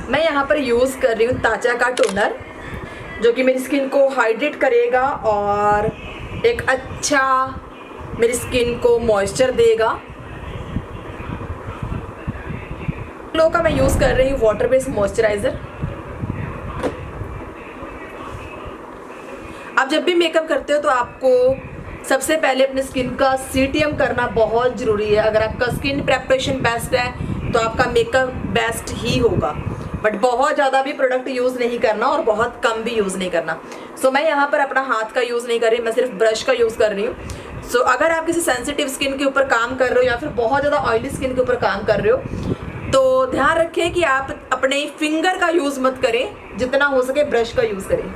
मैं यहाँ पर यूज़ कर रही हूँ ताजा का टोनर, जो कि मेरी स्किन को हाइड्रेट करेगा और एक अच्छा मेरी स्किन को मॉइस्चर देगा। ग्लो का मैं यूज़ कर रही हूँ वाटर बेस्ड मॉइस्चराइज़र। आप जब भी मेकअप करते हो तो आपको सबसे पहले अपने स्किन का CTM करना बहुत ज़रूरी है। अगर आपका स्किन प्रेपरेशन बेस्ट है तो आपका मेकअप बेस्ट ही होगा, बट बहुत ज़्यादा भी प्रोडक्ट यूज़ नहीं करना और बहुत कम भी यूज़ नहीं करना। सो मैं यहाँ पर अपना हाथ का यूज़ नहीं कर रही, मैं सिर्फ ब्रश का यूज़ कर रही हूँ। सो अगर आप किसी सेंसिटिव स्किन के ऊपर काम कर रहे हो या फिर बहुत ज़्यादा ऑयली स्किन के ऊपर काम कर रहे हो तो ध्यान रखें कि आप अपने फिंगर का यूज़ मत करें, जितना हो सके ब्रश का यूज़ करें।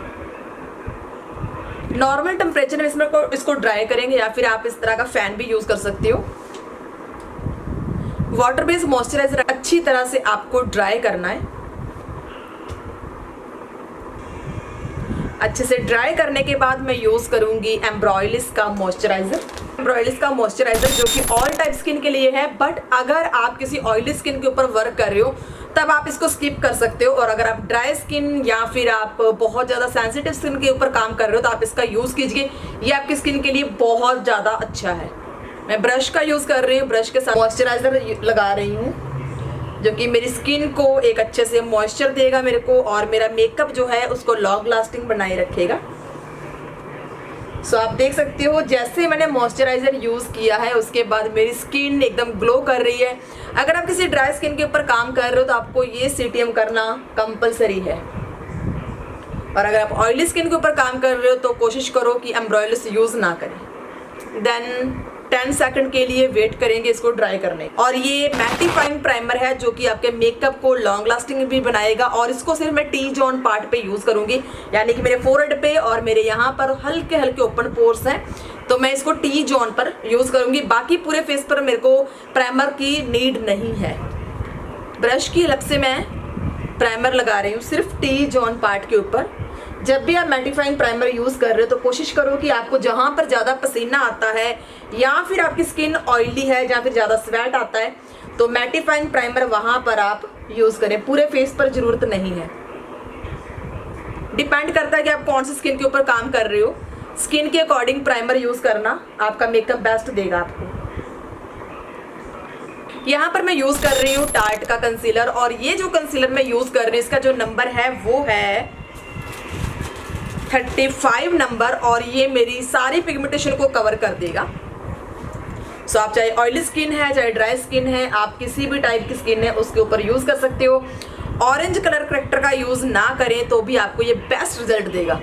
नॉर्मल टेम्परेचर में इसको ड्राई करेंगे या फिर आप इस तरह का फैन भी यूज़ कर सकते हो। वाटर बेस्ड मॉइस्चराइजर अच्छी तरह से आपको ड्राई करना है। अच्छे से ड्राई करने के बाद मैं यूज़ करूंगी एम्ब्रॉयलिस का मॉइस्चराइज़र। एम्ब्रॉयलिस का मॉइस्चराइज़र जो कि ऑल टाइप स्किन के लिए है, बट अगर आप किसी ऑयली स्किन के ऊपर वर्क कर रहे हो तब आप इसको स्किप कर सकते हो, और अगर आप ड्राई स्किन या फिर आप बहुत ज़्यादा सेंसिटिव स्किन के ऊपर काम कर रहे हो तो आप इसका यूज़ कीजिए। ये आपकी स्किन के लिए बहुत ज़्यादा अच्छा है। मैं ब्रश का यूज़ कर रही हूँ, ब्रश के साथ मॉइस्चराइज़र लगा रही हूँ जो कि मेरी स्किन को एक अच्छे से मॉइस्चर देगा मेरे को, और मेरा मेकअप जो है उसको लॉन्ग लास्टिंग बनाए रखेगा। सो आप देख सकते हो जैसे मैंने मॉइस्चराइज़र यूज़ किया है उसके बाद मेरी स्किन एकदम ग्लो कर रही है। अगर आप किसी ड्राई स्किन के ऊपर काम कर रहे हो तो आपको ये CTM करना कंपलसरी है, और अगर आप ऑयली स्किन के ऊपर काम कर रहे हो तो कोशिश करो कि एम्ब्रॉयलिस यूज़ ना करें। देन 10 सेकंड के लिए वेट करेंगे इसको ड्राई करने। और ये मैटिफाइंग प्राइमर है जो कि आपके मेकअप को लॉन्ग लास्टिंग भी बनाएगा, और इसको सिर्फ मैं टी जोन पार्ट पे यूज़ करूंगी, यानी कि मेरे फोरहेड पे और मेरे यहाँ पर हल्के हल्के ओपन पोर्स हैं तो मैं इसको टी जोन पर यूज़ करूंगी। बाकी पूरे फेस पर मेरे को प्राइमर की नीड नहीं है। ब्रश की हेल्प से मैं प्राइमर लगा रही हूँ सिर्फ टी जोन पार्ट के ऊपर। जब भी आप मैटिफाइंग प्राइमर यूज़ कर रहे हो तो कोशिश करो कि आपको जहाँ पर ज़्यादा पसीना आता है या फिर आपकी स्किन ऑयली है या फिर ज़्यादा स्वेट आता है तो मैटिफाइंग प्राइमर वहाँ पर आप यूज़ करें। पूरे फेस पर ज़रूरत नहीं है। डिपेंड करता है कि आप कौन सी स्किन के ऊपर काम कर रहे हो। स्किन के अकॉर्डिंग प्राइमर यूज़ करना आपका मेकअप बेस्ट देगा आपको। यहाँ पर मैं यूज़ कर रही हूँ टार्ट का कंसीलर, और ये जो कंसीलर मैं यूज़ कर रही हूँ इसका जो नंबर है वो है 35 नंबर, और ये मेरी सारी पिगमेंटेशन को कवर कर देगा। सो आप चाहे ऑयली स्किन है चाहे ड्राई स्किन है, आप किसी भी टाइप की स्किन है उसके ऊपर यूज़ कर सकते हो। ऑरेंज कलर करेक्टर का यूज़ ना करें तो भी आपको ये बेस्ट रिजल्ट देगा।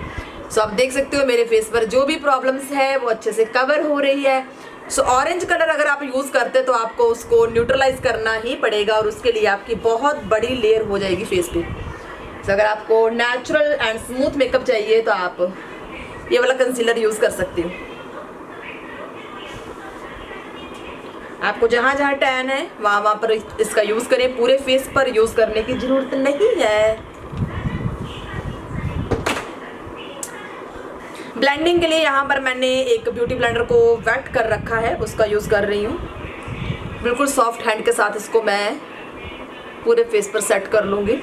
सो आप देख सकते हो मेरे फेस पर जो भी प्रॉब्लम्स है वो अच्छे से कवर हो रही है। सो ऑरेंज कलर अगर आप यूज़ करते तो आपको उसको न्यूट्रलाइज करना ही पड़ेगा, और उसके लिए आपकी बहुत बड़ी लेयर हो जाएगी फेस पे। तो अगर आपको नेचुरल एंड स्मूथ मेकअप चाहिए तो आप ये वाला कंसीलर यूज़ कर सकते हो। आपको जहाँ जहाँ टैन है वहाँ पर इसका यूज़ करें, पूरे फेस पर यूज़ करने की ज़रूरत नहीं है। ब्लेंडिंग के लिए यहाँ पर मैंने एक ब्यूटी ब्लेंडर को वेट कर रखा है, उसका यूज़ कर रही हूँ। बिल्कुल सॉफ्ट हैंड के साथ इसको मैं पूरे फेस पर सेट कर लूँगी।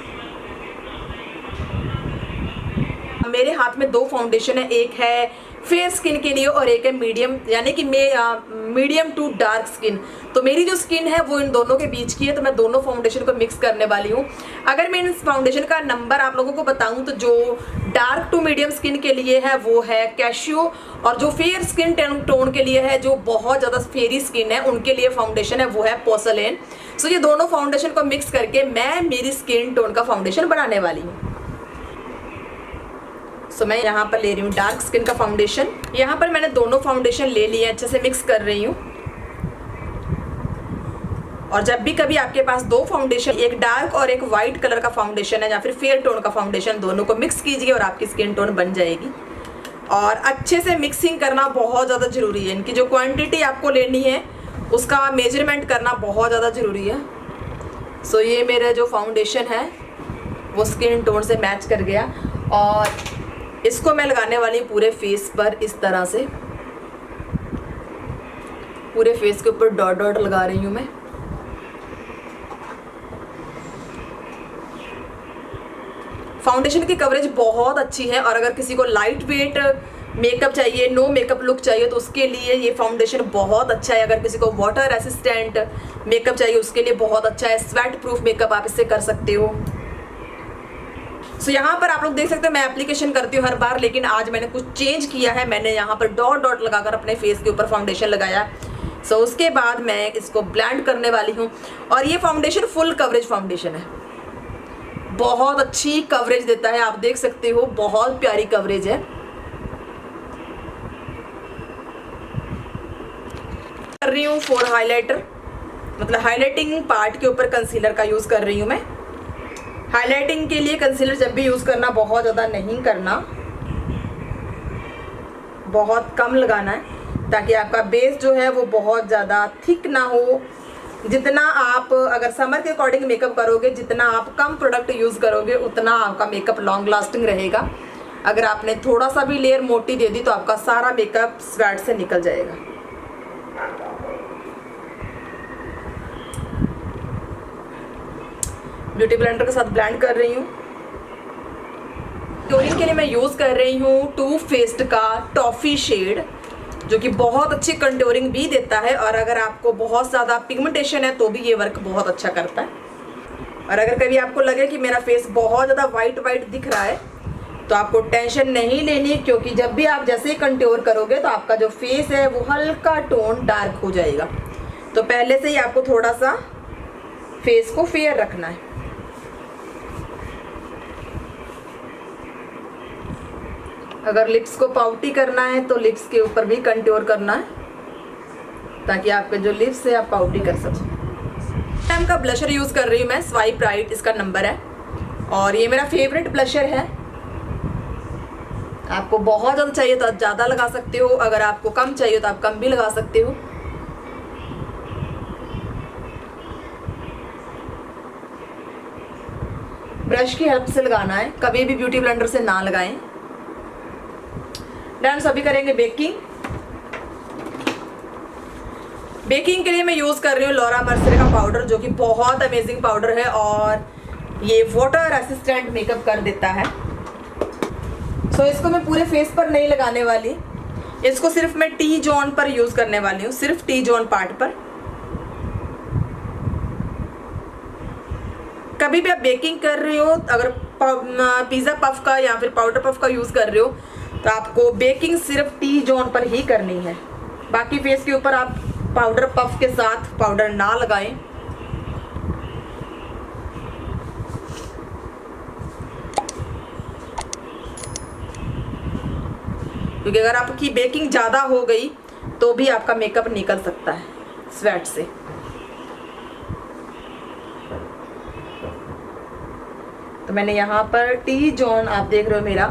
मेरे हाथ में 2 फाउंडेशन है, एक है फेयर स्किन के लिए और एक है मीडियम, यानी कि मीडियम टू डार्क स्किन। तो मेरी जो स्किन है वो इन दोनों के बीच की है, तो मैं दोनों फाउंडेशन को मिक्स करने वाली हूँ। अगर मैं इन फाउंडेशन का नंबर आप लोगों को बताऊँ तो जो डार्क टू मीडियम स्किन के लिए है वो है कैशियो, और जो फेयर स्किन टोन के लिए है, जो बहुत ज़्यादा फेरी स्किन है उनके लिए फाउंडेशन है वो है पोर्सेलेन। सो ये दोनों फाउंडेशन को मिक्स करके मैं मेरी स्किन टोन का फाउंडेशन बनाने वाली हूँ। सो मैं यहाँ पर ले रही हूँ डार्क स्किन का फाउंडेशन। यहाँ पर मैंने दोनों फाउंडेशन ले लिए, अच्छे से मिक्स कर रही हूँ। और जब भी कभी आपके पास 2 फाउंडेशन, एक डार्क और एक वाइट कलर का फाउंडेशन है या फिर फेयर टोन का फाउंडेशन, दोनों को मिक्स कीजिए और आपकी स्किन टोन बन जाएगी। और अच्छे से मिक्सिंग करना बहुत ज़्यादा ज़रूरी है। इनकी जो क्वांटिटी आपको लेनी है उसका मेजरमेंट करना बहुत ज़्यादा ज़रूरी है। सो ये मेरा जो फाउंडेशन है वो स्किन टोन से मैच कर गया, और इसको मैं लगाने वाली हूँ पूरे फेस पर। इस तरह से पूरे फेस के ऊपर डॉट डॉट लगा रही हूँ मैं। फाउंडेशन की कवरेज बहुत अच्छी है। और अगर किसी को लाइट वेट मेकअप चाहिए, नो मेकअप लुक चाहिए, तो उसके लिए ये फाउंडेशन बहुत अच्छा है। अगर किसी को वाटर रेसिस्टेंट मेकअप चाहिए उसके लिए बहुत अच्छा है। स्वेट प्रूफ मेकअप आप इससे कर सकते हो। सो यहाँ पर आप लोग देख सकते हो मैं एप्लीकेशन करती हूँ हर बार, लेकिन आज मैंने कुछ चेंज किया है। मैंने यहाँ पर डॉट डॉट लगाकर अपने फेस के ऊपर फाउंडेशन लगाया। सो उसके बाद मैं इसको ब्लेंड करने वाली हूँ। और ये फाउंडेशन फुल कवरेज फाउंडेशन है, बहुत अच्छी कवरेज देता है। आप देख सकते हो बहुत प्यारी कवरेज है। कर रही हूँ फॉर हाइलाइटर, मतलब हाइलाइटिंग पार्ट के ऊपर कंसीलर का यूज़ कर रही हूँ मैं। हाइलाइटिंग के लिए कंसीलर जब भी यूज़ करना बहुत ज़्यादा नहीं करना, बहुत कम लगाना है, ताकि आपका बेस जो है वो बहुत ज़्यादा थिक ना हो। जितना आप अगर समर के अकॉर्डिंग मेकअप करोगे, जितना आप कम प्रोडक्ट यूज़ करोगे, उतना आपका मेकअप लॉन्ग लास्टिंग रहेगा। अगर आपने थोड़ा सा भी लेयर मोटी दे दी तो आपका सारा मेकअप स्वेट से निकल जाएगा। ब्यूटी ब्लेंडर के साथ ब्लेंड कर रही हूँ। कंटूरिंग के लिए मैं यूज़ कर रही हूँ टू फेस्ड का टॉफ़ी शेड, जो कि बहुत अच्छी कंटूरिंग भी देता है। और अगर आपको बहुत ज़्यादा पिगमेंटेशन है तो भी ये वर्क बहुत अच्छा करता है। और अगर कभी आपको लगे कि मेरा फेस बहुत ज़्यादा वाइट दिख रहा है तो आपको टेंशन नहीं लेनी, क्योंकि जब भी आप जैसे ही कंटूर करोगे तो आपका जो फेस है वो हल्का टोन डार्क हो जाएगा। तो पहले से ही आपको थोड़ा सा फेस को फेयर रखना है। अगर लिप्स को पाउटी करना है तो लिप्स के ऊपर भी कंटूर करना है, ताकि आपके जो लिप्स है आप पाउटी कर सकें। टाइम का ब्लशर यूज़ कर रही हूँ मैं, स्वाइप राइट इसका नंबर है। और ये मेरा फेवरेट ब्लशर है। आपको बहुत ज़्यादा चाहिए तो आप ज़्यादा लगा सकते हो, अगर आपको कम चाहिए तो आप कम भी लगा सकते हो। ब्रश की हेल्प से लगाना है, कभी भी ब्यूटी ब्लेंडर से ना लगाएं। डन। अभी करेंगे बेकिंग। बेकिंग के लिए मैं यूज़ कर रही हूँ लॉरा मर्सर का पाउडर, जो कि बहुत अमेजिंग पाउडर है और ये वाटर रेसिस्टेंट मेकअप कर देता है। सो इसको मैं पूरे फेस पर नहीं लगाने वाली, इसको सिर्फ मैं टी जोन पर यूज़ करने वाली हूँ, सिर्फ टी जोन पार्ट पर। कभी भी आप बेकिंग कर रही हो, अगर पिज़्ज़ा पफ का या फिर पाउडर पफ का यूज़ कर रहे हो तो आपको बेकिंग सिर्फ टी जोन पर ही करनी है। बाकी फेस के ऊपर आप पाउडर पफ के साथ पाउडर ना लगाएं। क्योंकि अगर आपकी बेकिंग ज़्यादा हो गई तो भी आपका मेकअप निकल सकता है स्वेट से। तो मैंने यहाँ पर टी जोन आप देख रहे हो मेरा,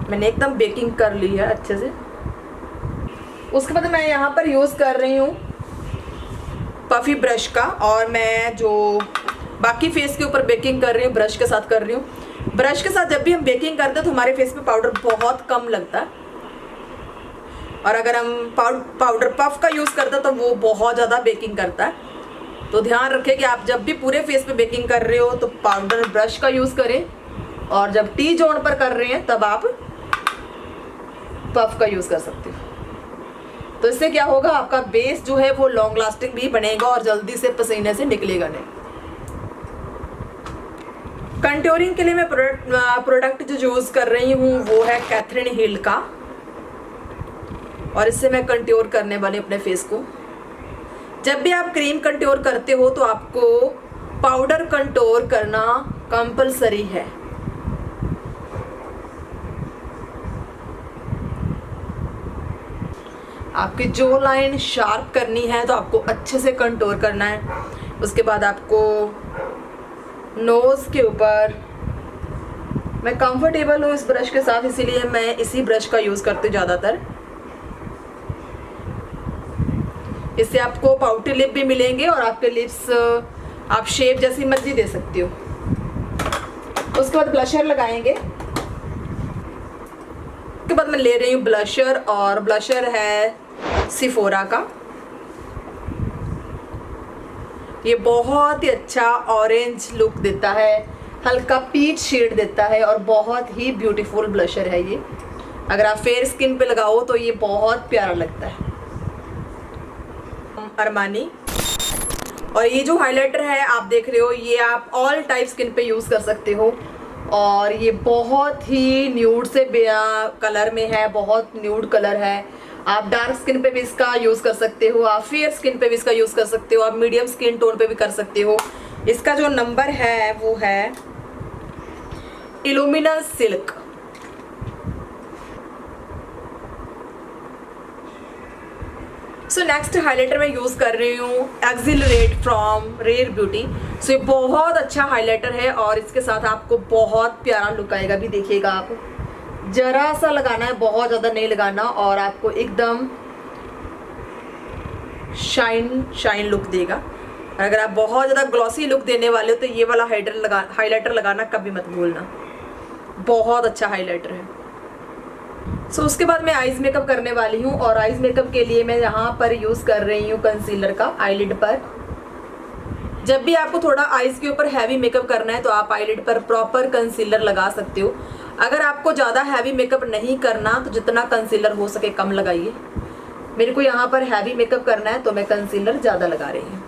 मैंने एकदम बेकिंग कर ली है अच्छे से। उसके बाद मैं यहाँ पर यूज़ कर रही हूँ पफ़ी ब्रश का, और मैं जो बाकी फेस के ऊपर बेकिंग कर रही हूँ ब्रश के साथ कर रही हूँ। ब्रश के साथ जब भी हम बेकिंग करते हैं तो हमारे फेस पे पाउडर बहुत कम लगता है, और अगर हम पाउडर पफ का यूज़ करते हैं तो वो बहुत ज़्यादा बेकिंग करता है। तो ध्यान रखें कि आप जब भी पूरे फेस पे बेकिंग कर रहे हो तो पाउडर ब्रश का यूज़ करें, और जब टी जोन पर कर रहे हैं तब आप पफ का यूज़ कर सकते हो। तो इससे क्या होगा, आपका बेस जो है वो लॉन्ग लास्टिंग भी बनेगा और जल्दी से पसीने से निकलेगा नहीं। कंटूरिंग के लिए मैं प्रोडक्ट जो यूज़ कर रही हूँ वो है कैथरीन हिल का, और इससे मैं कंटूर करने वाली अपने फेस को। जब भी आप क्रीम कंटूर करते हो तो आपको पाउडर कंटूर करना कंपलसरी है। आपकी जो लाइन शार्प करनी है तो आपको अच्छे से कंटूर करना है। उसके बाद आपको नोज़ के ऊपर, मैं कंफर्टेबल हूँ इस ब्रश के साथ इसीलिए मैं इसी ब्रश का यूज़ करती हूँ ज़्यादातर। इससे आपको पाउटी लिप भी मिलेंगे और आपके लिप्स आप शेप जैसी मर्जी दे सकती हो। उसके बाद ब्लशर लगाएंगे। उसके बाद मैं ले रही हूँ ब्लशर, और ब्लशर है सिफोरा का। ये बहुत ही अच्छा ऑरेंज लुक देता है। हल्का पीच शेड देता है और बहुत ही ब्यूटीफुल ब्लशर है ये। अगर आप फेयर स्किन पे लगाओ तो ये बहुत प्यारा लगता है। अरमानी, और ये जो हाइलाइटर है आप देख रहे हो, ये आप ऑल टाइप स्किन पे यूज़ कर सकते हो। और ये बहुत ही न्यूड से कलर में है, बहुत न्यूड कलर है। आप डार्क स्किन पे भी इसका यूज़ कर सकते हो, आप फेयर स्किन पे भी इसका यूज़ कर सकते हो, आप मीडियम स्किन टोन पे भी कर सकते हो। इसका जो नंबर है वो है इल्यूमिनस सिल्क। सो नेक्स्ट हाइलाइटर मैं यूज़ कर रही हूँ एक्सिलरेट फ्रॉम रेयर ब्यूटी। सो ये बहुत अच्छा हाइलाइटर है और इसके साथ आपको बहुत प्यारा लुक आएगा। भी देखिएगा, आप जरा सा लगाना है, बहुत ज़्यादा नहीं लगाना, और आपको एकदम शाइन लुक देगा। और अगर आप बहुत ज़्यादा ग्लॉसी लुक देने वाले हो तो ये वाला हाइलाइटर लगाना कभी मत भूलना, बहुत अच्छा हाइलाइटर है। सो उसके बाद मैं आईज मेकअप करने वाली हूँ और आईज मेकअप के लिए मैं यहाँ पर यूज़ कर रही हूँ कंसीलर का आईलिड पर। जब भी आपको थोड़ा आईज के ऊपर हैवी मेकअप करना है तो आप आईलिड पर प्रॉपर कंसीलर लगा सकते हो। अगर आपको ज़्यादा हैवी मेकअप नहीं करना तो जितना कंसीलर हो सके कम लगाइए। मेरे को यहाँ पर हैवी मेकअप करना है तो मैं कंसीलर ज़्यादा लगा रही हूँ।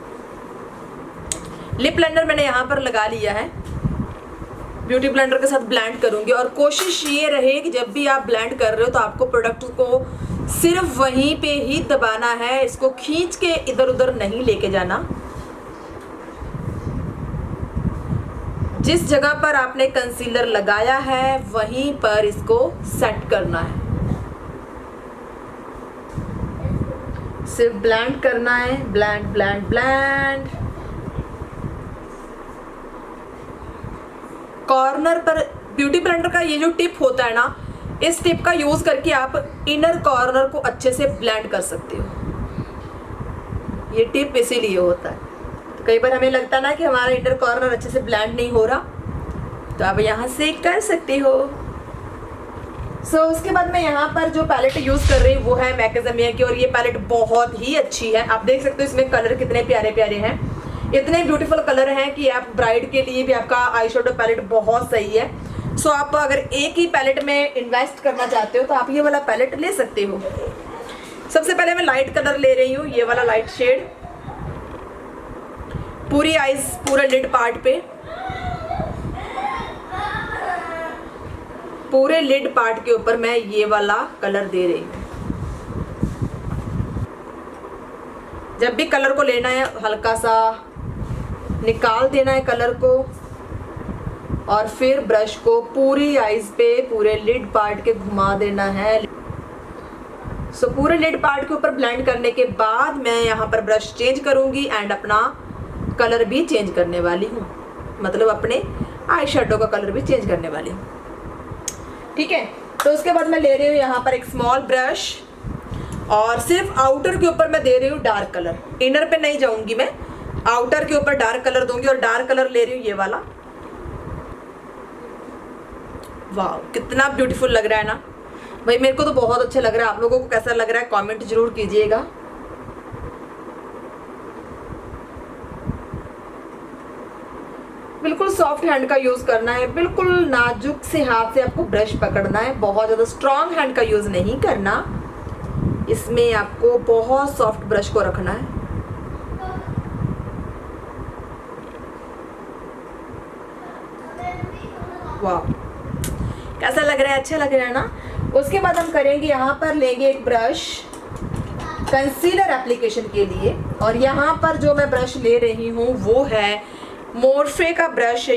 लिप लाइनर मैंने यहाँ पर लगा लिया है, ब्यूटी ब्लेंडर के साथ ब्लेंड करूँगी। और कोशिश ये रहे कि जब भी आप ब्लेंड कर रहे हो तो आपको प्रोडक्ट को सिर्फ वहीं पे ही दबाना है, इसको खींच के इधर उधर नहीं लेके जाना। जिस जगह पर आपने कंसीलर लगाया है वहीं पर इसको सेट करना है, सिर्फ ब्लेंड करना है, ब्लेंड ब्लेंड ब्लेंड। कॉर्नर पर ब्यूटी ब्लेंडर का ये जो टिप होता है ना, इस टिप का यूज़ करके आप इनर कॉर्नर को अच्छे से ब्लेंड कर सकते हो। ये टिप इसीलिए होता है। तो कई बार हमें लगता है ना कि हमारा इनर कॉर्नर अच्छे से ब्लेंड नहीं हो रहा, तो आप यहाँ से कर सकते हो। सो उसके बाद मैं यहाँ पर जो पैलेट यूज़ कर रही हूँ वो है मैकेज़मिया की, और ये पैलेट बहुत ही अच्छी है। आप देख सकते हो इसमें कलर कितने प्यारे प्यारे हैं, इतने ब्यूटीफुल कलर हैं कि आप ब्राइड के लिए भी आपका आई शेडो पैलेट बहुत सही है। सो आप अगर एक ही पैलेट में इन्वेस्ट करना चाहते हो तो आप ये वाला पैलेट ले सकते हो। सबसे पहले मैं लाइट कलर ले रही हूँ, ये वाला लाइट शेड, पूरी आईज पूरा लिड पार्ट पे, पूरे लिड पार्ट के ऊपर मैं ये वाला कलर दे रही हूँ। जब भी कलर को लेना है हल्का सा निकाल देना है कलर को, और फिर ब्रश को पूरी आईज पे पूरे लिड पार्ट के घुमा देना है। सो पूरे लिड पार्ट के ऊपर ब्लेंड करने के बाद मैं यहाँ पर ब्रश चेंज करूँगी एंड अपना कलर भी चेंज करने वाली हूँ, मतलब अपने आई शेडो का कलर भी चेंज करने वाली हूँ। ठीक है, तो उसके बाद मैं ले रही हूँ यहाँ पर एक स्मॉल ब्रश और सिर्फ आउटर के ऊपर मैं दे रही हूँ डार्क कलर, इनर पे नहीं जाऊँगी मैं, आउटर के ऊपर डार्क कलर दूंगी। और डार्क कलर ले रही हूँ ये वाला। वाह कितना ब्यूटीफुल लग रहा है ना भाई, मेरे को तो बहुत अच्छा लग रहा है। आप लोगों को कैसा लग रहा है कमेंट जरूर कीजिएगा। बिल्कुल सॉफ्ट हैंड का यूज़ करना है, बिल्कुल नाजुक से हाथ से आपको ब्रश पकड़ना है, बहुत ज़्यादा स्ट्रॉन्ग हैंड का यूज़ नहीं करना। इसमें आपको बहुत सॉफ्ट ब्रश को रखना है। वाह कैसा लग रहा है, अच्छा लग रहा है ना। उसके बाद हम करेंगे यहाँ पर लेंगे एक ब्रश कंसीलर एप्लीकेशन के लिए, और यहाँ पर जो मैं ब्रश ले रही हूँ वो है मोरफे का ब्रश है।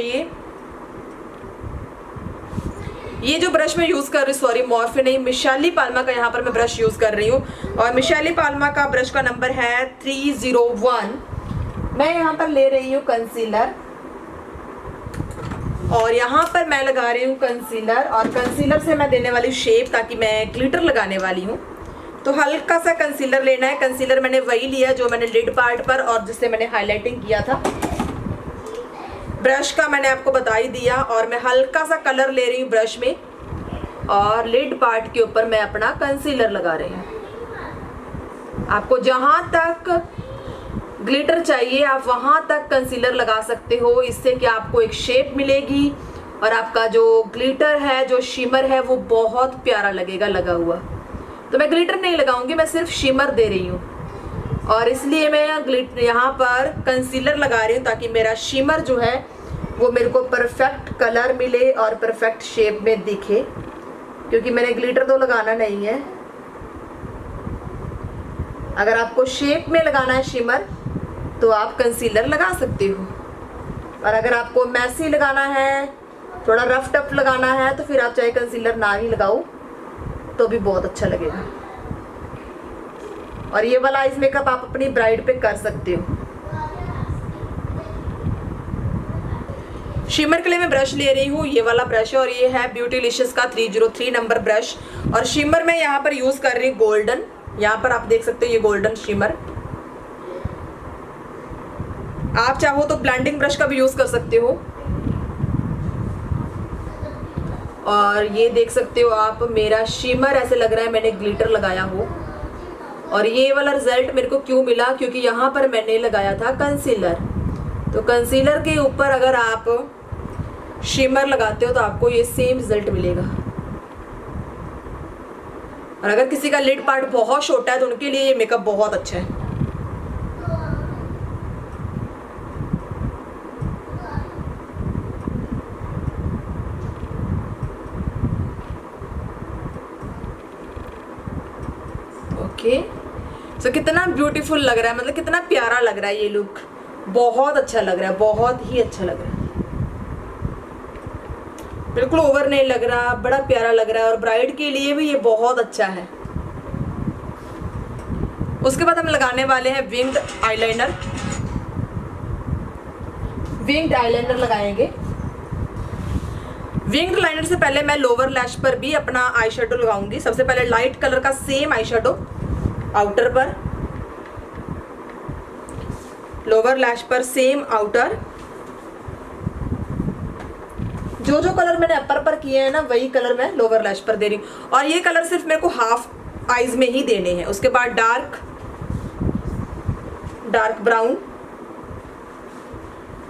ये जो ब्रश मैं यूज़ कर रही हूँ, सॉरी मोरफे नहीं, मिशेली पाल्मा का यहाँ पर मैं ब्रश यूज़ कर रही हूँ, और मिशेली पाल्मा का ब्रश का नंबर है 301। मैं यहाँ पर ले रही हूँ कंसीलर, और यहाँ पर मैं लगा रही हूँ कंसीलर, और कंसीलर से मैं देने वाली शेप ताकि मैं ग्लिटर लगाने वाली हूँ। तो हल्का सा कंसीलर लेना है। कंसीलर मैंने वही लिया जो मैंने लिड पार्ट पर और जिससे मैंने हाइलाइटिंग किया था। ब्रश का मैंने आपको बता ही दिया, और मैं हल्का सा कलर ले रही हूँ ब्रश में, और लिड पार्ट के ऊपर मैं अपना कंसीलर लगा रही हूँ। आपको जहाँ तक ग्लिटर चाहिए आप वहां तक कंसीलर लगा सकते हो। इससे कि आपको एक शेप मिलेगी और आपका जो ग्लिटर है, जो शिमर है, वो बहुत प्यारा लगेगा लगा हुआ। तो मैं ग्लिटर नहीं लगाऊंगी, मैं सिर्फ शिमर दे रही हूँ और इसलिए मैं यहाँ पर कंसीलर लगा रही हूँ ताकि मेरा शिमर जो है वो मेरे को परफेक्ट कलर मिले और परफेक्ट शेप में दिखे, क्योंकि मैंने ग्लिटर तो लगाना नहीं है। अगर आपको शेप में लगाना है शिमर तो आप कंसीलर लगा सकते हो, और अगर आपको मैसी लगाना है, थोड़ा रफ टफ लगाना है, तो फिर आप चाहे कंसीलर ना ही लगाओ तो भी बहुत अच्छा लगेगा। और ये वाला आइज मेकअप आप अपनी ब्राइड पे कर सकते हो। शिमर के लिए मैं ब्रश ले रही हूँ, ये वाला ब्रश है और ये है ब्यूटीलिशियस का 303 नंबर ब्रश। और शिमर मैं यहाँ पर यूज कर रही हूँ गोल्डन। यहाँ पर आप देख सकते हो ये गोल्डन शिमर। आप चाहो तो ब्लेंडिंग ब्रश का भी यूज कर सकते हो। और ये देख सकते हो आप, मेरा शिमर ऐसे लग रहा है मैंने ग्लिटर लगाया हो। और ये वाला रिजल्ट मेरे को क्यों मिला, क्योंकि यहाँ पर मैंने लगाया था कंसीलर। तो कंसीलर के ऊपर अगर आप शिमर लगाते हो तो आपको ये सेम रिजल्ट मिलेगा। और अगर किसी का लिड पार्ट बहुत छोटा है तो उनके लिए ये मेकअप बहुत अच्छा है। ओके, सो कितना ब्यूटीफुल लग रहा है, मतलब कितना प्यारा लग रहा है ये लुक। बहुत अच्छा लग रहा है, बहुत ही अच्छा लग रहा है। बिल्कुल ओवर नहीं लग रहा, बड़ा प्यारा लग रहा है। और ब्राइड के लिए भी ये बहुत अच्छा है। उसके बाद हम लगाने वाले हैं विंग्ड आईलाइनर। विंग्ड आईलाइनर लगाएंगे। विंग्ड लाइनर से पहले मैं लोअर लैश पर भी अपना आई शेडो लगाऊंगी। सबसे पहले लाइट कलर का सेम आई शेडो आउटर पर, लोअर लैश पर सेम आउटर। जो जो कलर मैंने अपर पर किए हैं ना, वही कलर मैं लोअर लैश पर दे रही हूँ। और ये कलर सिर्फ मेरे को हाफ आईज में ही देने हैं। उसके बाद डार्क ब्राउन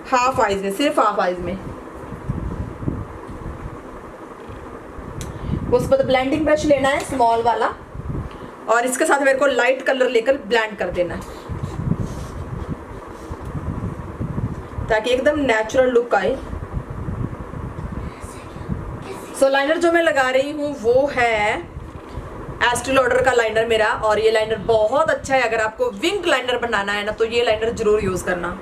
हाफ आईज में, सिर्फ हाफ आईज में। उसके बाद ब्लेंडिंग ब्रश लेना है स्मॉल वाला, और इसके साथ मेरे को लाइट कलर लेकर ब्लेंड कर देना है ताकि एकदम नेचुरल लुक आए। सो लाइनर जो मैं लगा रही हूँ वो है एस्टी लॉडर का लाइनर मेरा, और ये लाइनर बहुत अच्छा है। अगर आपको विंग लाइनर बनाना है ना तो ये लाइनर जरूर यूज करना।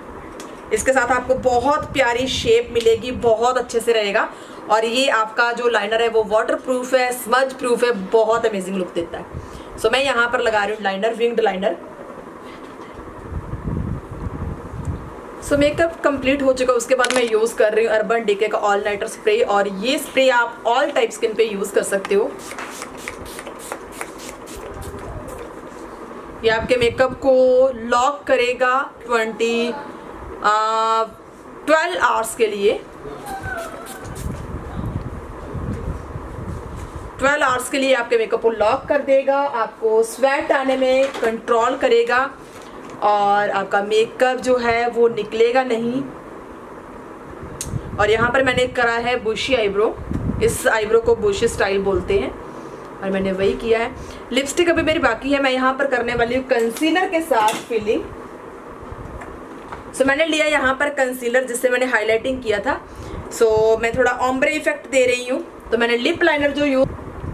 इसके साथ आपको बहुत प्यारी शेप मिलेगी, बहुत अच्छे से रहेगा। और ये आपका जो लाइनर है वो वाटर प्रूफ है, स्मज प्रूफ है, बहुत अमेजिंग लुक देता है। सो मैं यहाँ पर लगा रही हूँ लाइनर, विंग्ड लाइनर। सो मेकअप कंप्लीट हो चुका। उसके बाद मैं यूज़ कर रही हूँ अर्बन डीके का ऑल नाइटर स्प्रे, और ये स्प्रे आप ऑल टाइप स्किन पे यूज़ कर सकते हो। ये आपके मेकअप को लॉक करेगा 12 आवर्स के लिए। 12 आवर्स के लिए आपके मेकअप को लॉक कर देगा, आपको स्वेट आने में कंट्रोल करेगा, और आपका मेकअप जो है वो निकलेगा नहीं। और यहाँ पर मैंने करा है बुशी आईब्रो। इस आईब्रो को बुशी स्टाइल बोलते हैं और मैंने वही किया है। लिपस्टिक अभी मेरी बाकी है। मैं यहाँ पर करने वाली हूँ कंसीलर के साथ फिलिंग। सो मैंने लिया यहाँ पर कंसीलर जिससे मैंने हाईलाइटिंग किया था। सो मैं थोड़ा ऑम्ब्रे इफेक्ट दे रही हूँ। तो मैंने लिप लाइनर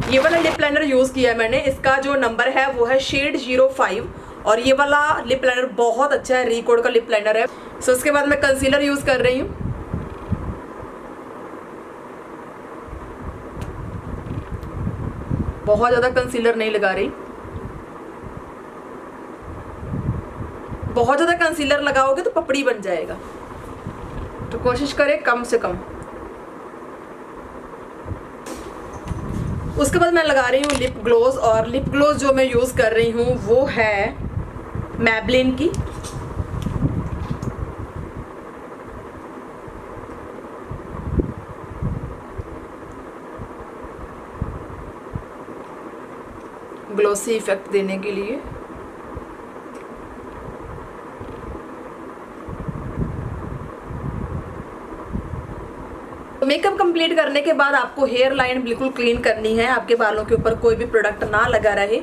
ये वाला लिप लाइनर यूज़ किया है मैंने। इसका जो नंबर है वो है शेड 05, और ये वाला लिप लाइनर बहुत अच्छा है, रिकोड का लिप लाइनर है। सो उसके बाद मैं कंसीलर यूज़ कर रही हूँ। बहुत ज़्यादा कंसीलर नहीं लगा रही। बहुत ज़्यादा कंसीलर लगाओगे तो पपड़ी बन जाएगा, तो कोशिश करें कम से कम। उसके बाद मैं लगा रही हूँ लिप ग्लोज, और लिप ग्लोज जो मैं यूज़ कर रही हूँ वो है मैबलिन की। ग्लोसी इफेक्ट देने के लिए। मेकअप कंप्लीट करने के बाद आपको हेयर लाइन बिल्कुल क्लीन करनी है, आपके बालों के ऊपर कोई भी प्रोडक्ट ना लगा रहे।